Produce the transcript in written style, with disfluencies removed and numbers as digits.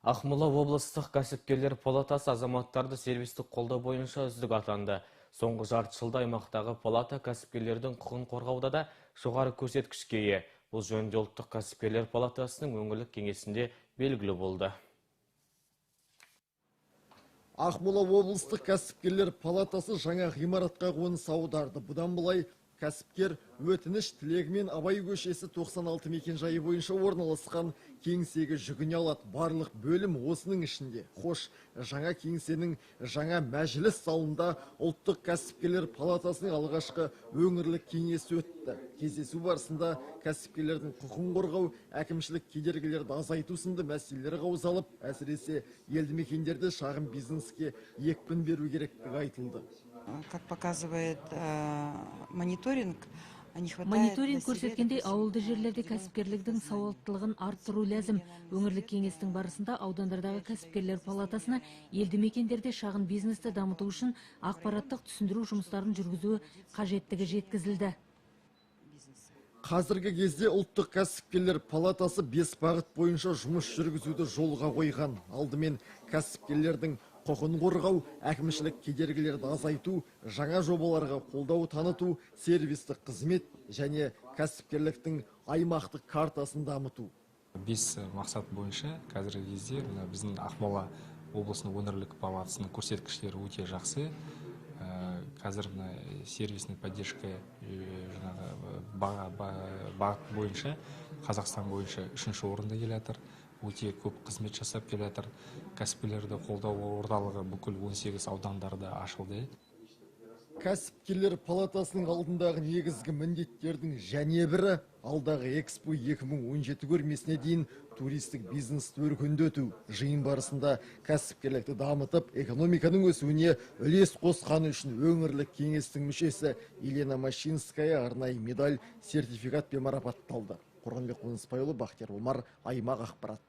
Ақмола облыстық кәсіпкерлер палатасы азаматтарды сервистік қолдау бойынша үздік атанды. Соңғы жарты жылда аймақтағы палата кәсіпкерлердің құқын қорғауда да жоғары көрсеткішке ие. Бұл жөнінде ұлттық кәсіпкерлер палатасының өңірлік кеңесінде белгілі болды. Ақмола облыстық кәсіпкерлер палатасы жаңа ғимаратқа қоныс аударды. Бұдан былай кәсіпкер өтініш тілегімен Абай көшесі 96 мекенжайы бойынша орналасқан кеңсеге жүгіне алады. Барлық бөлім осының ішінде. Хош, жаңа кеңсенің жаңа мәжіліс залында ұлттық кәсіпкерлер палатасының алғашқы өңірлік кеңесі өтті. Кездесу барысында кәсіпкерлердің құқын қорғау, әкімшілік кедергілерді азайту сынды мәселелері қаузалып, әсіресе елді мекендерде шағын бизнеске екпін беру керектігі айтылды. Как показывает мониторинг, Мониторинг көрсеткендей, ауылды жерлерде кәсіпкерліктің сауаттылығын арттыру ләзім. Өңірлік кеңестің барысында аудандардағы кәсіпкерлер палатасына елді мекендерде шағын бизнесті дамыту үшін ақпараттық түсіндіру жұмыстарын жүргізуі қажеттігі жеткізілді. Қазіргі кезде ұлттық кәсіпкерлер палатасы 5 бағыт бойынша жұмыс жүргізуді жолға қойған. Алдымен кәсіпкерлердің құқын қорғау, әкімшілік кедергілерді азайту, жаңа жобаларға қолдау таныту, сервистік қызмет және кәсіпкерліктің аймақтық картасын дамыту. 5 мақсат бойынша қазіргі кезде біздің Ақмола облысының өңірлік палатасының көрсеткіштері өте жақсы. Қазір сервисный поддержка бағыт бойынша Қазақстан бойынша 3-ші орында келатыр. Өте көп қызмет жасап келатыр. Кәсіпкерлерді қолдау орталығы бүкіл 18 аудандарда ашылды. Кәсіпкерлер палатасының алдындағы негізгі міндеттердің және бірі алдағы Экспо 2017 көрмесіне дейін туристік бизнесті өркендету. Жиын барысында кәсіпкерлікті дамытып, экономиканың өсуіне үлес қосқаны үшін өңірлік кеңестің мүшесі Елена Машинская арнайы медаль, сертификатпен марапатталды. Қорғанбек Қонысбайұлы, Бақтияр Омар, Аймақ ақпарат.